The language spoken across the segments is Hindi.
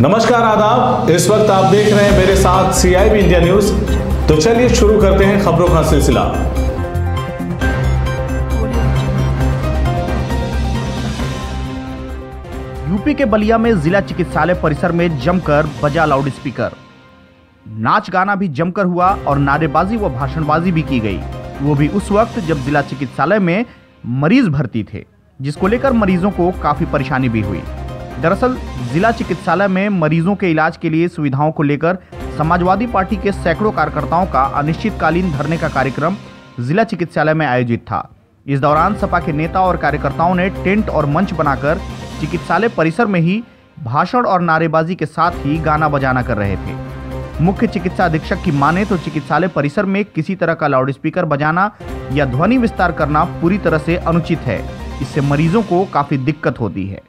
नमस्कार आदाब, इस वक्त आप देख रहे हैं मेरे साथ CIB इंडिया न्यूज। तो चलिए शुरू करते हैं खबरों का सिलसिला। यूपी के बलिया में जिला चिकित्सालय परिसर में जमकर बजा लाउड स्पीकर। नाच गाना भी जमकर हुआ और नारेबाजी व भाषणबाजी भी की गई, वो भी उस वक्त जब जिला चिकित्सालय में मरीज भर्ती थे, जिसको लेकर मरीजों को काफी परेशानी भी हुई। दरअसल जिला चिकित्सालय में मरीजों के इलाज के लिए सुविधाओं को लेकर समाजवादी पार्टी के सैकड़ों कार्यकर्ताओं का अनिश्चितकालीन धरने का कार्यक्रम जिला चिकित्सालय में आयोजित था। इस दौरान सपा के नेता और कार्यकर्ताओं ने टेंट और मंच बनाकर चिकित्सालय परिसर में ही भाषण और नारेबाजी के साथ ही गाना बजाना कर रहे थे। मुख्य चिकित्सा अधीक्षक की माने तो चिकित्सालय परिसर में किसी तरह का लाउडस्पीकर बजाना या ध्वनि विस्तार करना पूरी तरह से अनुचित है। इससे मरीजों को काफी दिक्कत होती है।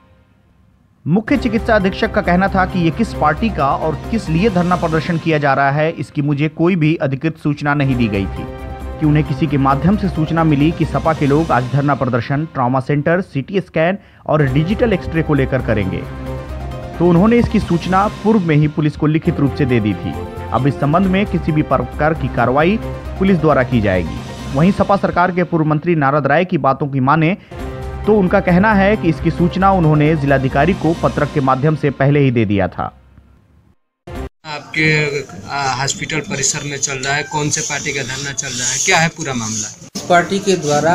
मुख्य चिकित्सा अधीक्षक का कहना था कि ये किस पार्टी का और किस लिए धरना प्रदर्शन किया जा रहा है, इसकी मुझे कोई भी अधिकृत सूचना नहीं दी गई थी कि उन्हें किसी के माध्यम से सूचना मिली कि सपा के लोग आज धरना प्रदर्शन ट्रॉमा सेंटर, CT स्कैन और डिजिटल एक्सरे को लेकर करेंगे, तो उन्होंने इसकी सूचना पूर्व में ही पुलिस को लिखित रूप से दे दी थी। अब इस संबंध में किसी भी प्रकार की कार्रवाई पुलिस द्वारा की जाएगी। वहीं सपा सरकार के पूर्व मंत्री नारद राय की बातों की माने तो उनका कहना है कि इसकी सूचना उन्होंने जिलाधिकारी को पत्रक के माध्यम से पहले ही दे दिया था। आपके हॉस्पिटल परिसर में चल रहा है, कौन से पार्टी का धरना चल रहा है, क्या है पूरा मामला? इस पार्टी के द्वारा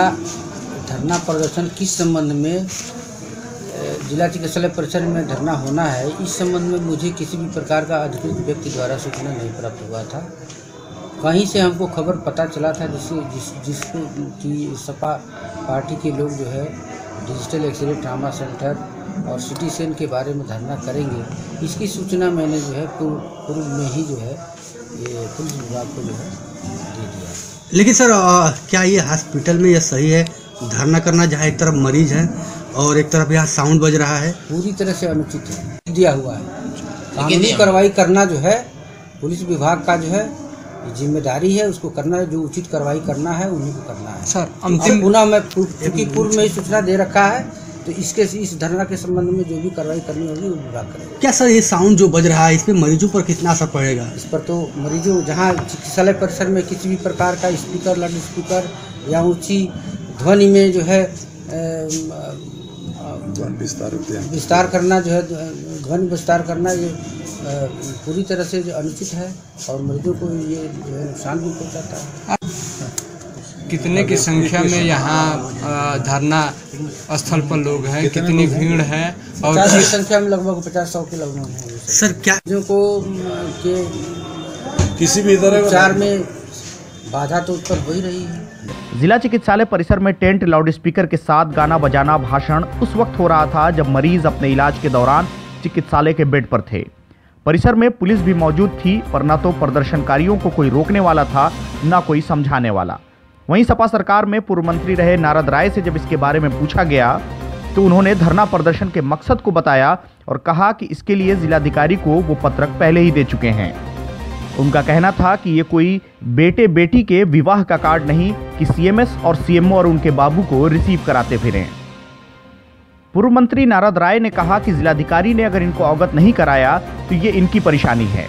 धरना प्रदर्शन किस संबंध में जिला चिकित्सालय परिसर में धरना होना है, इस संबंध में मुझे किसी भी प्रकार का अधिकृत व्यक्ति द्वारा सूचना नहीं प्राप्त हुआ था। कहीं से हमको खबर पता चला था जिसको कि सपा पार्टी के लोग जो है डिजिटल एक्सरे, ट्रामा सेंटर और CT स्कैन के बारे में धरना करेंगे। इसकी सूचना मैंने जो है पूर्व में ही जो है ये पुलिस विभाग को जो है दे दिया। लेकिन सर क्या ये हॉस्पिटल में यह सही है धरना करना, जहाँ एक तरफ मरीज है और एक तरफ यहाँ साउंड बज रहा है? पूरी तरह से अनुचित है, दिया हुआ है। कानूनी कार्रवाई करना जो है पुलिस विभाग का जो है जिम्मेदारी है, उसको करना है, जो उचित कार्रवाई करना है उन्हीं को करना है। सर अंतिम पुनः मैं क्योंकि पूर्व में ही सूचना दे रखा है, तो इस धरना के संबंध में जो भी कार्रवाई करनी होगी वो विभाग करेगा। क्या सर ये साउंड जो बज रहा है इस पे मरीजों पर कितना असर पड़ेगा? इस पर तो मरीजों, जहाँ चिकित्सालय परिसर में किसी भी प्रकार का स्पीकर, लाउड स्पीकर या ऊँची ध्वनि में जो है विस्तार करना, जो है ध्वनि विस्तार करना, ये पूरी तरह से जो अनुचित है और मरीजों को ये जो है नुकसान भी पहुंचाता है। कितने की संख्या में यहाँ धरना स्थल पर लोग हैं, कितनी भीड़ है? और 50 की संख्या में लगभग 50-100 के लगभग है। सर क्या जो को के किसी भी तरह उपचार में बाधा तो उत्पन्न हो ही रही है। जिला चिकित्सालय परिसर में टेंट, लाउडस्पीकर के साथ गाना बजाना, भाषण उस वक्त हो रहा था जब मरीज अपने इलाज के दौरान चिकित्सालय के बेड पर थे। परिसर में पुलिस भी मौजूद थी, पर न तो प्रदर्शनकारियों को कोई रोकने वाला था, न कोई समझाने वाला। वहीं सपा सरकार में पूर्व मंत्री रहे नारद राय से जब इसके बारे में पूछा गया तो उन्होंने धरना प्रदर्शन के मकसद को बताया और कहा कि इसके लिए जिलाधिकारी को वो पत्रक पहले ही दे चुके हैं। उनका कहना था कि ये कोई बेटे बेटी के विवाह का कार्ड नहीं कि CMS और CMO और उनके बाबू को रिसीव कराते फिरें। पूर्व मंत्री नारद राय ने कहा कि जिलाधिकारी ने अगर इनको अवगत नहीं कराया तो ये इनकी परेशानी है।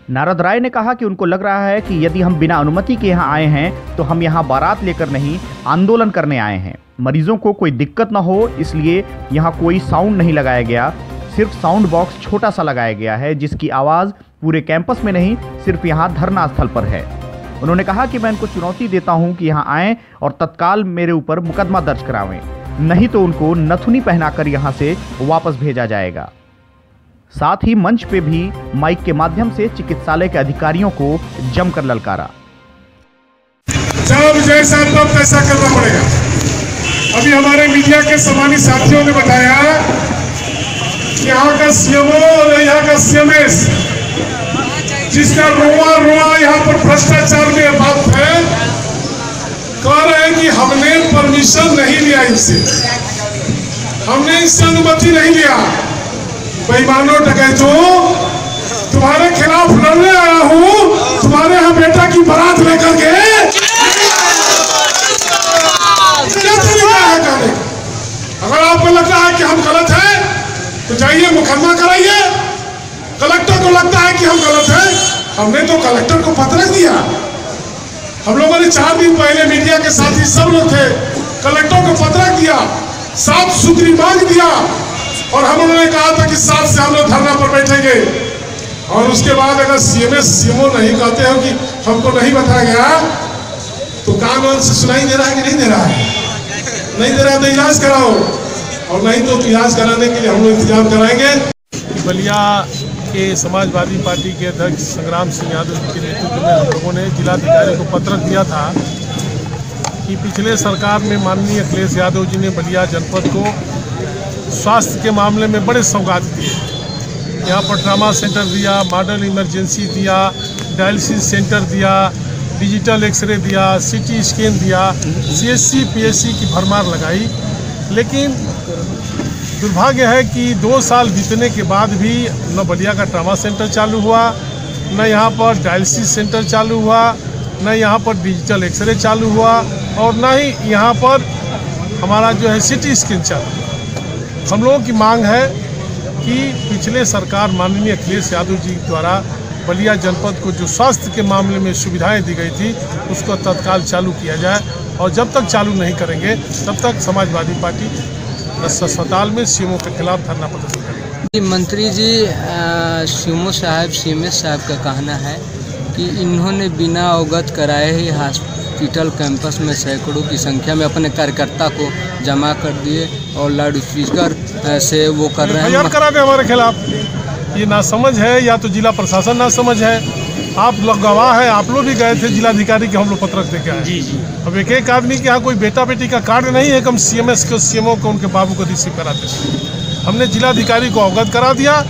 नारद राय ने कहा कि उनको लग रहा है कि यदि हम बिना अनुमति के यहाँ आए हैं तो हम यहाँ बारात लेकर नहीं, आंदोलन करने आए हैं। मरीजों को कोई दिक्कत न हो इसलिए यहाँ कोई साउंड नहीं लगाया गया, सिर्फ साउंड बॉक्स छोटा सा लगाया गया है जिसकी आवाज़ पूरे कैंपस में नहीं, सिर्फ यहाँ धरना स्थल पर है। उन्होंने कहा कि मैं इनको चुनौती देता हूँ कि यहाँ आएँ और तत्काल मेरे ऊपर मुकदमा दर्ज करावें, नहीं तो उनको नथुनी पहनाकर यहाँ से वापस भेजा जाएगा। साथ ही मंच पे भी माइक के माध्यम से चिकित्सालय के अधिकारियों को जमकर ललकारा। जब जैसा तब तैसा करना पड़ेगा। अभी हमारे मीडिया के सम्मानित साथियों ने बताया यहाँ का CMO और यहाँ का CMS जिसका रोआ रोआ यहाँ पर भ्रष्टाचार में बात है, कह रहे हैं कि हमने परमिशन नहीं लिया, इनसे हमने इससे अनुमति नहीं लिया। बेईमानों, डकैतों, तुम्हारे खिलाफ लड़ने आया हूँ, तुम्हारे यहाँ बेटा की बारात लेकर के क्या तरीका है कहने का? अगर आपको लगता है कि हम गलत हैं तो जाइए मुकदमा कराइए, कलेक्टर को लगता है कि हम गलत हैं। हमने तो कलेक्टर को पत्र दिया। हम लोगों ने 4 दिन पहले मीडिया के साथ ही सब लोग थे, कलेक्टर को पत्र दिया, साफ सुथरी मांग दिया और हम लोगों ने कहा था कि 7 से हम लोग धरना पर बैठेंगे। और उसके बाद अगर सीएमओ नहीं कहते हो कि हमको नहीं बताया गया, तो कान से सुनाई दे रहा है कि नहीं दे रहा है? नहीं दे रहा है तो इलाज कराओ, और नहीं तो इलाज कराने के लिए हम लोग इंतजाम कराएंगे। बलिया के समाजवादी पार्टी के अध्यक्ष संग्राम सिंह यादव के नेतृत्व में हम लोगों ने जिलाधिकारी को पत्र दिया था कि पिछले सरकार में माननीय अखिलेश यादव जी ने बलिया जनपद को स्वास्थ्य के मामले में बड़े सौगात दिए। यहाँ पर ट्रामा सेंटर दिया, मॉडल इमरजेंसी दिया, डायलिसिस सेंटर दिया, डिजिटल एक्सरे दिया, सीटी स्कैन दिया, सीएससी पीएससी की भरमार लगाई। लेकिन दुर्भाग्य है कि 2 साल बीतने के बाद भी न बलिया का ट्रामा सेंटर चालू हुआ, न यहाँ पर डायलिसिस सेंटर चालू हुआ, न यहाँ पर डिजिटल एक्सरे चालू हुआ, और न ही यहाँ पर हमारा जो है सीटी स्कैन चालू। हम लोगों की मांग है कि पिछले सरकार माननीय अखिलेश यादव जी द्वारा बलिया जनपद को जो स्वास्थ्य के मामले में सुविधाएं दी गई थी उसको तत्काल चालू किया जाए, और जब तक चालू नहीं करेंगे तब तक समाजवादी पार्टी अस्पताल में सीएमओ के खिलाफ धरना प्रदर्शन करेंगे। मंत्री जी सीएमओ साहब सीएमएस साहब का कहना है कि इन्होंने बिना अवगत कराए ही हॉस्पिटल कैंपस में सैकड़ों की संख्या में अपने कार्यकर्ता को जमा कर दिए और लाउड स्पीकर से वो कर रहे हैं। करा दे हमारे खिलाफ। ये नासमझ है या तो जिला प्रशासन नासमझ है। आप लोग गवाह हैं, आप लोग भी गए थे जिलाधिकारी के, हम लोग पत्रक दे के आए। जी। अब एक आदमी के यहाँ कोई बेटा बेटी का कार्ड नहीं है कि हम सीएमएस को सीएमओ को उनके बाबू को रिसीव कराते थे। हमने जिलाधिकारी को अवगत करा दिया,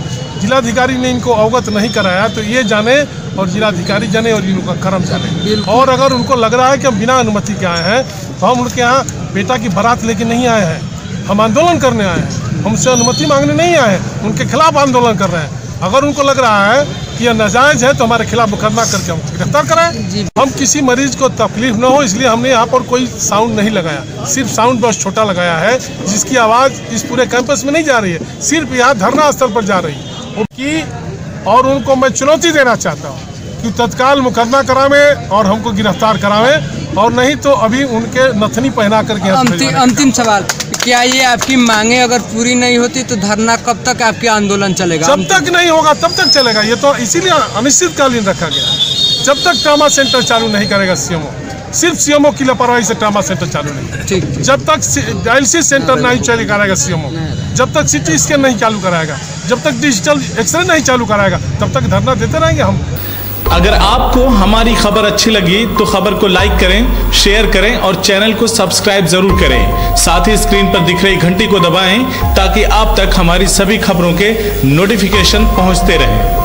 जिलाधिकारी ने इनको अवगत नहीं कराया, तो ये जाने और जिलाधिकारी जाने और इनका कर्म जाने। और अगर उनको लग रहा है कि हम बिना अनुमति के आए हैं तो हम उनके यहाँ बेटा की बारात लेके नहीं आए हैं, हम आंदोलन करने आए हैं, हमसे अनुमति मांगने नहीं आए हैं, उनके खिलाफ आंदोलन कर रहे हैं। अगर उनको लग रहा है कि यह नाजायज है तो हमारे खिलाफ मुकदमा करके हम गिरफ्तार कराएं। हम किसी मरीज को तकलीफ न हो इसलिए हमने यहाँ पर कोई साउंड नहीं लगाया, सिर्फ साउंड बस छोटा लगाया है जिसकी आवाज़ इस पूरे कैंपस में नहीं जा रही है, सिर्फ यहाँ धरना स्थल पर जा रही है। और उनको मैं चुनौती देना चाहता हूँ कि तत्काल मुकदमा करावें और हमको गिरफ्तार करावें, और नहीं तो अभी उनके नथनी पहना करके। अंतिम सवाल, क्या ये आपकी मांगे अगर पूरी नहीं होती तो धरना कब तक आपके आंदोलन चलेगा? जब तक नहीं होगा तब तक चलेगा। ये तो इसीलिए अनिश्चितकालीन रखा गया है, जब तक ट्रामा सेंटर चालू नहीं करेगा सीएमओ। सिर्फ सीएमओ की लापरवाही से ट्रामा सेंटर चालू नहीं। ठीक। जब तक डायलिसिस सेंटर नहीं चालू कराएगा सीएमओ, जब तक सीटी स्कैन नहीं चालू कराएगा, जब तक डिजिटल एक्सरे नहीं चालू कराएगा, तब तक धरना देते रहेंगे हम। अगर आपको हमारी खबर अच्छी लगी तो खबर को लाइक करें, शेयर करें और चैनल को सब्सक्राइब जरूर करें। साथ ही स्क्रीन पर दिख रही घंटी को दबाएं ताकि आप तक हमारी सभी खबरों के नोटिफिकेशन पहुंचते रहें।